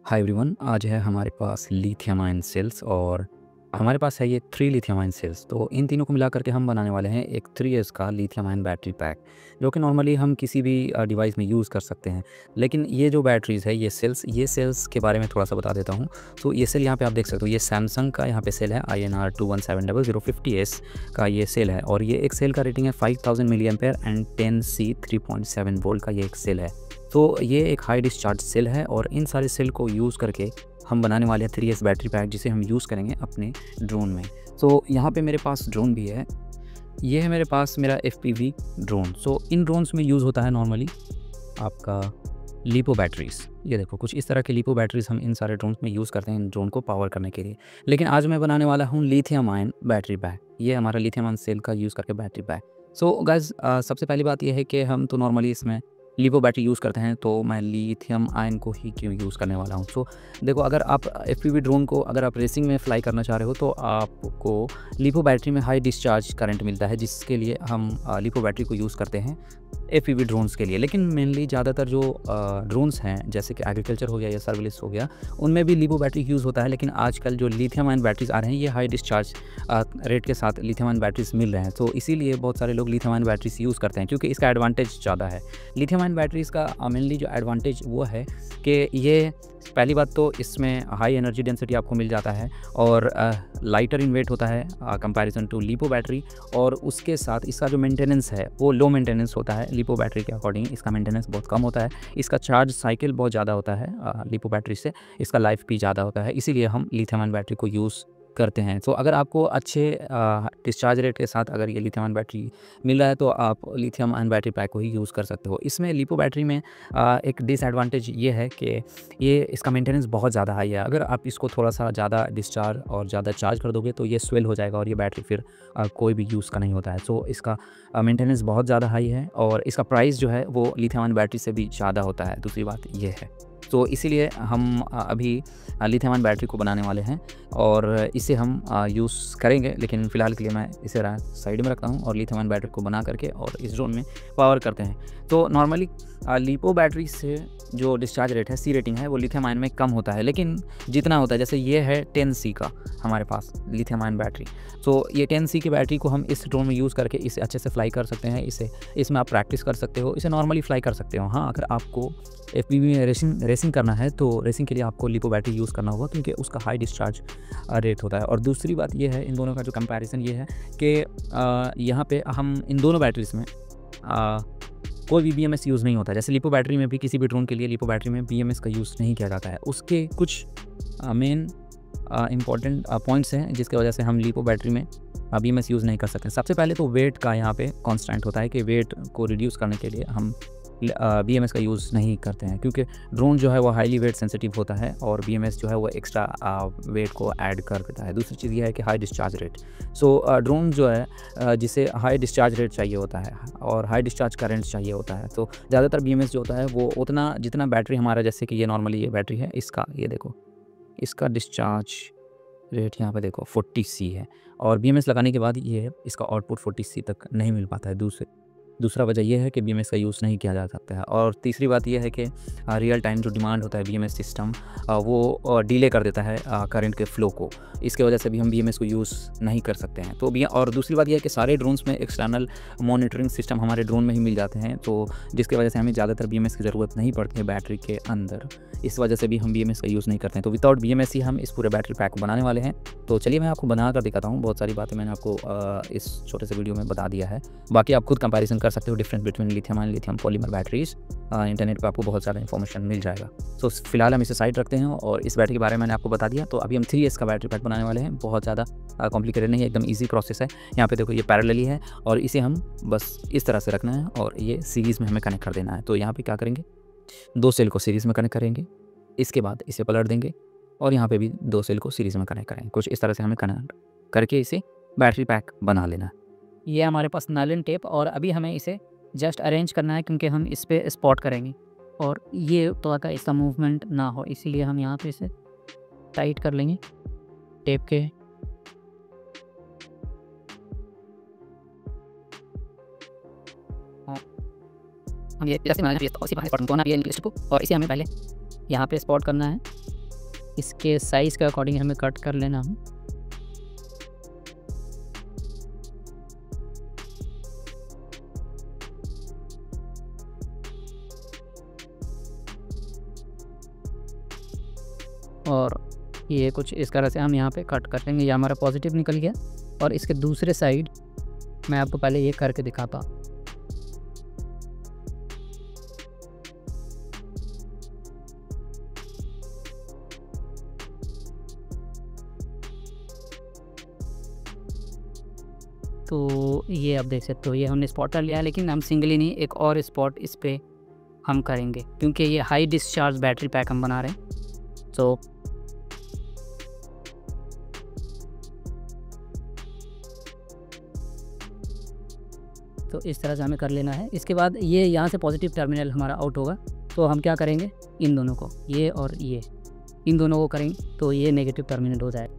Hi everyone, आज है हमारे पास लिथियम आयन सेल्स और हमारे पास है ये 3 लिथियम आयन सेल्स। तो इन तीनों को मिला करके हम बनाने वाले हैं एक 3S का लिथियम आयन बैटरी पैक, जो कि नॉर्मली हम किसी भी डिवाइस में यूज़ कर सकते हैं। लेकिन ये जो बैटरीज़ है, ये सेल्स के बारे में थोड़ा सा बता देता हूँ। तो ये सेल यहाँ पे आप देख सकते हो, ये सैमसंग का यहाँ पे सेल है INR 217050S का ये सेल है और ये एक सेल का रेटिंग है 5000 मिली एम्पेयर एंड 10C 3.7 वोल्ट का ये एक सेल है। तो ये एक हाई डिस्चार्ज सेल है और इन सारे सेल को यूज़ करके हम बनाने वाले हैं 3S बैटरी पैक, जिसे हम यूज़ करेंगे अपने ड्रोन में। तो यहाँ पे मेरे पास ड्रोन भी है, ये है मेरे पास मेरा FPV ड्रोन। सो इन ड्रोन्स में यूज़ होता है नॉर्मली आपका लिपो बैटरीज़। ये देखो, कुछ इस तरह की लिपो बैटरीज़ हम इन सारे ड्रोन्स में यूज़ करते हैं इन ड्रोन को पावर करने के लिए। लेकिन आज मैं बनाने वाला हूँ लिथियम आयन बैटरी पैक। ये हमारा लिथियम आयन सेल का यूज़ करके बैटरी पैक। सो गाइज़, सबसे पहली बात ये है कि हम तो नॉर्मली इसमें लिपो बैटरी यूज़ करते हैं, तो मैं लिथियम आयन को ही क्यों यूज़ करने वाला हूँ। सो देखो, अगर आप FPV ड्रोन को अगर आप रेसिंग में फ्लाई करना चाह रहे हो तो आपको लिपो बैटरी में हाई डिस्चार्ज करंट मिलता है, जिसके लिए हम लिपो बैटरी को यूज़ करते हैं FPV ड्रोन्स के लिए। लेकिन मेनली ज़्यादातर जो ड्रोन्स हैं, जैसे कि एग्रीकल्चर हो गया या सर्विलेंस हो गया, उनमें भी लिपो बैटरी यूज़ होता है। लेकिन आजकल जो लिथियम आयन बैटरीज़ आ रहे हैं, ये हाई डिस्चार्ज रेट के साथ लिथियम आयन बैटरीज़ मिल रहे हैं। तो इसीलिए बहुत सारे लोग लिथियम आयन बैटरीज़ यूज़ करते हैं, क्योंकि इसका एडवांटेज ज़्यादा है। लिथियम आयन बैटरीज़ का मेनली जो एडवांटेज वो है कि ये पहली बात तो इसमें हाई एनर्जी डेंसिटी आपको मिल जाता है और लाइटर इन वेट होता है कंपैरिजन टू लिपो बैटरी। और उसके साथ इसका जो मेंटेनेंस है वो लो मेंटेनेंस होता है। लिपो बैटरी के अकॉर्डिंग इसका मेंटेनेंस बहुत कम होता है। इसका चार्ज साइकिल बहुत ज़्यादा होता है लिपो बैटरी से, इसका लाइफ भी ज़्यादा होता है। इसीलिए हम लिथियम आयन बैटरी को यूज़ करते हैं। तो अगर आपको अच्छे डिस्चार्ज रेट के साथ अगर ये लिथियम आयन बैटरी मिल रहा है तो आप लिथियम आयन बैटरी पैक को ही यूज़ कर सकते हो। इसमें लिपो बैटरी में एक डिसएडवांटेज ये है कि ये इसका मेंटेनेंस बहुत ज़्यादा हाई है। अगर आप इसको थोड़ा सा ज़्यादा डिस्चार्ज और ज़्यादा चार्ज कर दोगे तो ये स्वेल हो जाएगा और ये बैटरी फिर कोई भी यूज़ का नहीं होता है। सो इसका मेंटेनेंस बहुत ज़्यादा हाई है और इसका प्राइस जो है वो लिथियम आयन बैटरी से भी ज़्यादा होता है। दूसरी बात ये है, तो इसीलिए हम अभी लिथियम आयन बैटरी को बनाने वाले हैं और इसे हम यूज़ करेंगे। लेकिन फ़िलहाल के लिए मैं इसे साइड में रखता हूँ और लिथियम आयन बैटरी को बना करके और इस ड्रोन में पावर करते हैं। तो नॉर्मली लिपो बैटरी से जो डिस्चार्ज रेट है, C रेटिंग है, वो लिथियम आयन में कम होता है। लेकिन जितना होता है, जैसे ये है 10C का हमारे पास लिथियम आयन बैटरी। तो ये 10C की बैटरी को हम इस ड्रोन में यूज़ करके इसे अच्छे से फ्लाई कर सकते हैं। इसमें आप प्रैक्टिस कर सकते हो, इसे नॉर्मली फ्लाई कर सकते हो। हाँ, अगर आपको FPV में रेसिंग करना है तो रेसिंग के लिए आपको लिपो बैटरी यूज़ करना होगा, क्योंकि उसका हाई डिस्चार्ज रेट होता है। और दूसरी बात ये है, इन दोनों का जो कंपैरिजन ये है कि यहाँ पे हम इन दोनों बैटरीज़ में कोई भी BMS यूज़ नहीं होता है। जैसे लिपो बैटरी में भी, किसी भी ड्रोन के लिए लिपो बैटरी में BMS का यूज़ नहीं किया जाता है। उसके कुछ मेन इंपॉर्टेंट पॉइंट्स हैं जिसकी वजह से हम लिपो बैटरी में BMS यूज़ नहीं कर सकते। सबसे पहले तो वेट का यहाँ पे कांस्टेंट होता है कि वेट को रिड्यूस करने के लिए हम BMS का यूज़ नहीं करते हैं, क्योंकि ड्रोन जो है वो हाईली वेट सेंसिटिव होता है और BMS जो है वो एक्स्ट्रा वेट को ऐड कर देता है। दूसरी चीज़ ये है कि हाई डिस्चार्ज रेट। सो ड्रोन जो है जिसे हाई डिस्चार्ज रेट चाहिए होता है और हाई डिस्चार्ज करंट चाहिए होता है, तो ज़्यादातर BMS जो होता है वो उतना, जितना बैटरी हमारा, जैसे कि ये नॉर्मली ये बैटरी है, इसका ये देखो, इसका डिस्चार्ज रेट यहाँ पे देखो 40C है और BMS लगाने के बाद ये इसका आउटपुट 40C तक नहीं मिल पाता है। दूसरा वजह यह है कि BMS का यूज़ नहीं किया जा सकता है। और तीसरी बात यह है कि रियल टाइम जो डिमांड होता है BMS सिस्टम, वो डिले कर देता है करंट के फ़्लो को। इसके वजह से भी हम BMS को यूज़ नहीं कर सकते हैं। तो और दूसरी बात यह है कि सारे ड्रोन्स में एक्सटर्नल मॉनिटरिंग सिस्टम हमारे ड्रोन में ही मिल जाते हैं, तो जिसकी वजह से हमें ज़्यादातर BMS की ज़रूरत नहीं पड़ती है बैटरी के अंदर। इस वजह से भी हम BMS का यूज़ नहीं करते हैं। तो विदाउट BMS ही हम इस पूरे बैटरी पैक को बनाने वाले हैं। तो चलिए मैं आपको बना कर दिखाता हूँ। बहुत सारी बातें मैंने आपको इस छोटे से वीडियो में बता दिया है। बाकी आप खुद कंपैरिजन कर सकते हो difference between lithium ion, lithium polymer batteries. Internet पे आपको बहुत ज़्यादा इन्फॉर्मेशन मिल जाएगा। तो फिलहाल हम इसे साइड रखते हैं और इस बैटरी के बारे में मैंने आपको बता दिया। तो अभी हम 3S का बैटरी पैक बनाने वाले हैं। बहुत ज़्यादा कॉम्प्लिकेटेड नहीं है, एकदम ईजी प्रोसेस है। यहाँ पे देखो, ये पैरेलली है और इसे हम बस इस तरह से रखना है और ये सीरीज़ में हमें कनेक्ट कर देना है। तो यहाँ पे क्या करेंगे, 2 सेल को सीरीज़ में कनेक्ट करेंगे, इसके बाद इसे पलट देंगे और यहाँ पे भी 2 सेल को सीरीज़ में कनेक्ट करेंगे। कुछ इस तरह से हमें कनेक्ट करके इसे बैटरी पैक बना लेना है। ये हमारे पास नायलॉन टेप और अभी हमें इसे जस्ट अरेंज करना है, क्योंकि हम इस पे स्पॉट करेंगे और ये थोड़ा का इसका मूवमेंट ना हो, इसीलिए हम यहाँ पे इसे टाइट कर लेंगे टेप के। हम ये जैसे बनाना है, और इसे हमें पहले यहाँ पे स्पॉट करना है इसके साइज़ के अकॉर्डिंग हमें कट कर लेना है। और ये कुछ इस तरह से हम यहाँ पे कट कर लेंगे। ये हमारा पॉजिटिव निकल गया। और इसके दूसरे साइड मैं आपको पहले ये करके दिखाता हूँ। तो ये आप देख सकते हो, ये हमने स्पॉट कर लिया है, लेकिन हम सिंगली नहीं, एक और स्पॉट इस पे हम करेंगे क्योंकि ये हाई डिस्चार्ज बैटरी पैक हम बना रहे हैं। तो इस तरह से हमें कर लेना है। इसके बाद ये यहाँ से पॉजिटिव टर्मिनल हमारा आउट होगा, तो हम क्या करेंगे, इन दोनों को, ये और ये, इन दोनों को करेंगे तो ये नेगेटिव टर्मिनल हो जाएगा।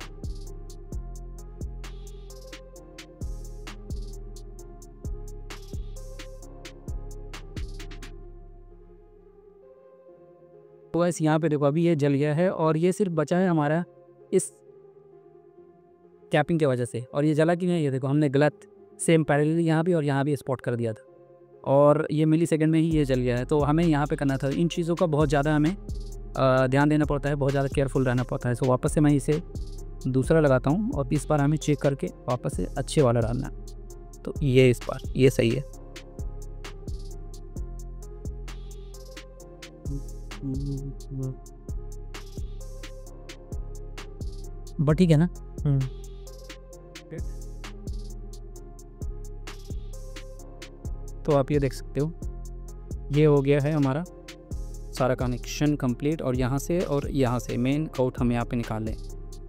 तो बस यहाँ पे देखो अभी ये जल गया है और ये सिर्फ बचा है हमारा इस कैपिंग की वजह से। और ये जला कि नहीं, ये देखो हमने गलत सेम पैरेलल यहाँ भी और यहाँ भी स्पॉट कर दिया था और ये मिली सेकेंड में ही ये जल गया है। तो हमें यहाँ पे करना था, इन चीज़ों का बहुत ज़्यादा हमें ध्यान देना पड़ता है, बहुत ज़्यादा केयरफुल रहना पड़ता है। सो वापस से मैं इसे दूसरा लगाता हूँ और इस बार हमें चेक करके वापस से अच्छे वाला डालना है। तो ये इस बार ये सही है। बट ठीक है ना। तो आप ये देख सकते हो, ये हो गया है हमारा सारा कनेक्शन कंप्लीट। और यहाँ से मेन आउट हम यहाँ पे निकाल लें।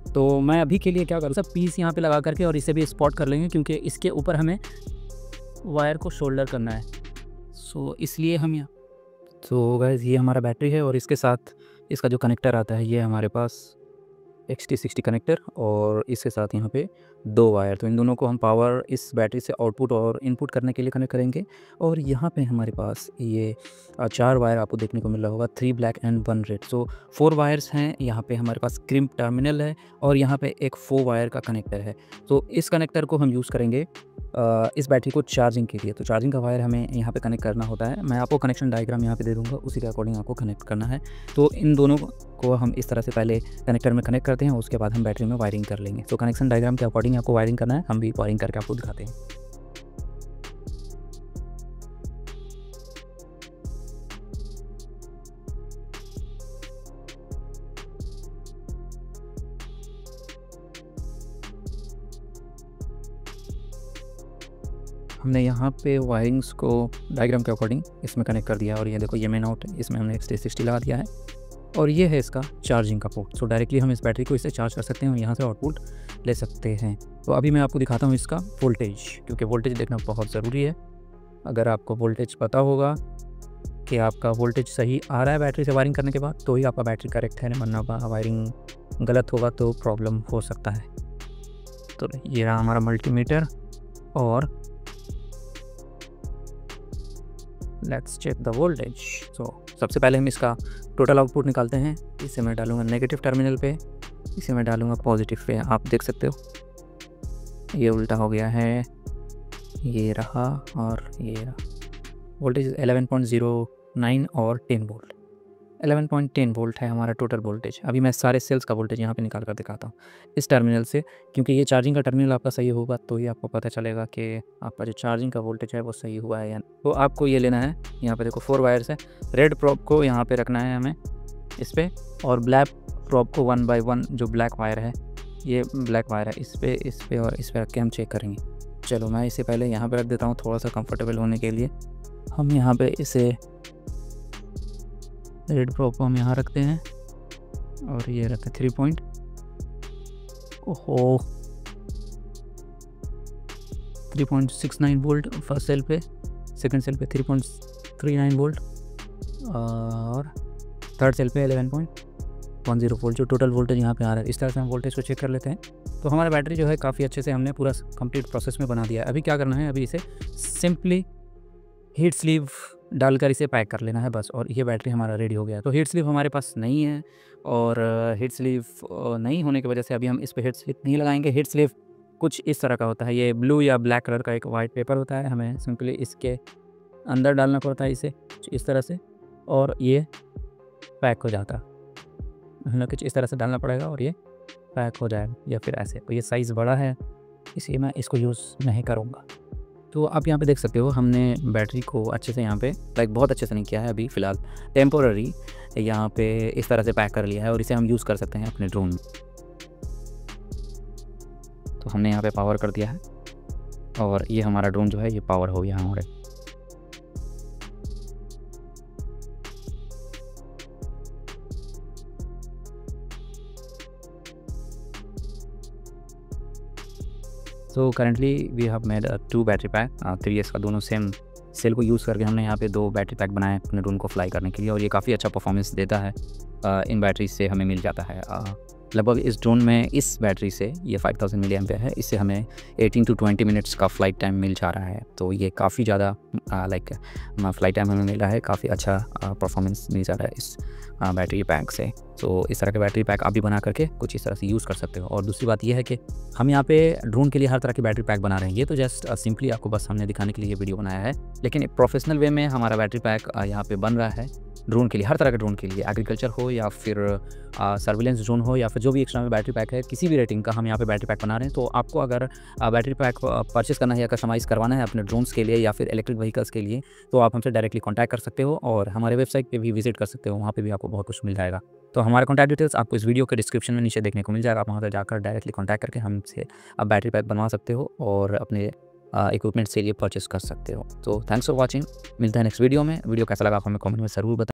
तो मैं अभी के लिए क्या करूँ, सब पीस यहाँ पे लगा करके और इसे भी स्पॉट कर लेंगे क्योंकि इसके ऊपर हमें वायर को शोल्डर करना है। सो इसलिए हम यहाँ, तो गाइस ये हमारा बैटरी है और इसके साथ इसका जो कनेक्टर आता है ये हमारे पास XT60 कनेक्टर और इसके साथ यहाँ पे 2 वायर। तो इन दोनों को हम पावर इस बैटरी से आउटपुट और इनपुट करने के लिए कनेक्ट करेंगे। और यहाँ पे हमारे पास ये 4 वायर आपको देखने को मिल रहा होगा, 3 black and 1 red. So 4 wires हैं। यहाँ पे हमारे पास क्रिम्प टर्मिनल है और यहाँ पे एक 4 वायर का कनेक्टर है। तो इस कनेक्टर को हम यूज़ करेंगे इस बैटरी को चार्जिंग के लिए। तो चार्जिंग का वायर हमें यहाँ पे कनेक्ट करना होता है। मैं आपको कनेक्शन डायग्राम यहाँ पे दे दूँगा, उसी के अकॉर्डिंग आपको कनेक्ट करना है। तो इन दोनों को हम इस तरह से पहले कनेक्टर में कनेक्ट करते हैं, उसके बाद हम बैटरी में वायरिंग कर लेंगे। तो कनेक्शन डायग्राम के अकॉर्डिंग आपको वायरिंग करना है, हम भी वायरिंग करके आपको दिखाते हैं। हमने यहाँ पे वायरिंग्स को डायग्राम के अकॉर्डिंग इसमें कनेक्ट कर दिया और ये देखो ये मेन आउट है, इसमें हमने XT60 लगा दिया है और ये है इसका चार्जिंग का पोर्ट। सो डायरेक्टली हम इस बैटरी को इससे चार्ज कर सकते हैं और यहाँ से आउटपुट ले सकते हैं। तो अभी मैं आपको दिखाता हूँ इसका वोल्टेज, क्योंकि वोल्टेज देखना बहुत ज़रूरी है। अगर आपको वोल्टेज पता होगा कि आपका वोल्टेज सही आ रहा है बैटरी से वायरिंग करने के बाद, तो ही आपका बैटरी करेक्ट है, वरना वायरिंग गलत होगा तो प्रॉब्लम हो सकता है। तो ये रहा हमारा मल्टीमीटर और लेट्स चेक द वोल्टेज। सो सबसे पहले हम इसका टोटल आउटपुट निकालते हैं। इसे मैं डालूंगा नेगेटिव टर्मिनल पे, इसे मैं डालूंगा पॉजिटिव पे। आप देख सकते हो ये उल्टा हो गया है, ये रहा और ये रहा। वोल्टेज 11.09 और 10 वोल्ट, 11.10 वोल्ट है हमारा टोटल वोल्टेज। अभी मैं सारे सेल्स का वोल्टेज यहाँ पे निकाल कर दिखाता हूँ इस टर्मिनल से, क्योंकि ये चार्जिंग का टर्मिनल आपका सही होगा तो ही आपको पता चलेगा कि आपका जो चार्जिंग का वोल्टेज है वो सही हुआ है या नहीं। तो आपको ये लेना है, यहाँ पे देखो 4 वायर्स है। रेड प्रोब को यहाँ पे रखना है हमें इस पर, और ब्लैक प्रोब को 1 बाय 1 जो ब्लैक वायर है, ये ब्लैक वायर है, इस पर और इस पर रख के हम चेक करेंगे। चलो मैं इसे पहले यहाँ पर रख देता हूँ थोड़ा सा कंफर्टेबल होने के लिए। हम यहाँ पर इसे रेड प्रोब को हम यहाँ रखते हैं और ये रहता है 3 पॉइंट। ओहो 3.69 वोल्ट फर्स्ट सेल पे, सेकंड सेल पे 3.39 वोल्ट और थर्ड सेल पे 11.10 वोल्ट जो टोटल वोल्टेज यहाँ पे आ रहा है। इस तरह से हम वोल्टेज को चेक कर लेते हैं। तो हमारा बैटरी जो है काफ़ी अच्छे से हमने पूरा कंप्लीट प्रोसेस में बना दिया है। अभी क्या करना है, अभी इसे सिंपली हीट स्लीव डालकर इसे पैक कर लेना है बस, और ये बैटरी हमारा रेडी हो गया। तो हीट स्लीव हमारे पास नहीं है, और हीट स्लीव नहीं होने की वजह से अभी हम इस पे हीट स्लीव नहीं लगाएंगे। हीट स्लीव कुछ इस तरह का होता है, ये ब्लू या ब्लैक कलर का एक वाइट पेपर होता है, हमें सिंपली इसके अंदर डालना पड़ता है इसे कुछ इस तरह से, और ये पैक हो जाता है। मतलब कुछ इस तरह से डालना पड़ेगा और ये पैक हो जाएगा, या फिर ऐसे। तो ये साइज़ बड़ा है, इसलिए मैं इसको यूज़ नहीं करूँगा। तो आप यहाँ पे देख सकते हो हमने बैटरी को अच्छे से यहाँ पे लाइक बहुत अच्छे से नहीं किया है, अभी फ़िलहाल टेम्पोररी यहाँ पे इस तरह से पैक कर लिया है, और इसे हम यूज़ कर सकते हैं अपने ड्रोन में। तो हमने यहाँ पे पावर कर दिया है, और ये हमारा ड्रोन जो है ये पावर हो गया हमारे। So currently we have made 2 battery pack 3S का, दोनों सेम सेल को यूज़ करके हमने यहाँ पे 2 बैटरी पैक बनाए अपने ड्रोन को फ्लाई करने के लिए, और ये काफ़ी अच्छा परफॉर्मेंस देता है। इन बैटरी से हमें मिल जाता है लगभग इस ड्रोन में, इस बैटरी से ये 5000 मिली एम्पेयर है, इससे हमें 18 to 20 मिनट्स का फ़्लाइट टाइम मिल जा रहा है। तो ये काफ़ी ज़्यादा लाइक फ़्लाइट टाइम हमें मिल रहा है, काफ़ी अच्छा परफॉर्मेंस मिल जा रहा है इस बैटरी पैक से। तो इस तरह के बैटरी पैक आप भी बना करके कुछ इस तरह से यूज़ कर सकते हो। और दूसरी बात यह है कि हम यहाँ पे ड्रोन के लिए हर तरह की बैटरी पैक बना रहे हैं। ये तो जस्ट सिंपली आपको बस हमने दिखाने के लिए ये वीडियो बनाया है, लेकिन एक प्रोफेशनल वे में हमारा बैटरी पैक यहाँ पे बन रहा है ड्रोन के लिए, हर तरह के ड्रोन के लिए, एग्रीकल्चर हो या फिर सर्विलेंस ड्रोन हो या फिर जो भी एक्सटर्नल बैटरी पैक है, किसी भी रेटिंग का हम यहाँ पे बैटरी पैक बना रहे हैं। तो आपको अगर बैटरी पैक परचेस करना है या कस्टमाइज़ करवाना है अपने ड्रोन्स के लिए या फिर इलेक्ट्रिक व्हीकल्स के लिए, तो आप हमसे डायरेक्टली कॉन्टैक्ट कर सकते हो, और हमारे वेबसाइट पे भी विजिट कर सकते हो, वहाँ पे भी आपको बहुत कुछ मिल जाएगा। तो हमारे कॉन्टैक्ट डिटेल्स आपको इस वीडियो के डिस्क्रिप्शन में नीचे देखने को मिल जाएगा। आप वहाँ पर जाकर डायरेक्टली कॉन्टैक्ट करके हमसे आप बैटरी पैक बनवा सकते हो और अपने इक्विपमेंट से लिए परचेस कर सकते हो। तो थैंक्स फॉर वॉचिंग, मिलता है नेक्स्ट वीडियो में। वीडियो कैसा लगा आप हमें कमेंट में ज़रूर बताएं।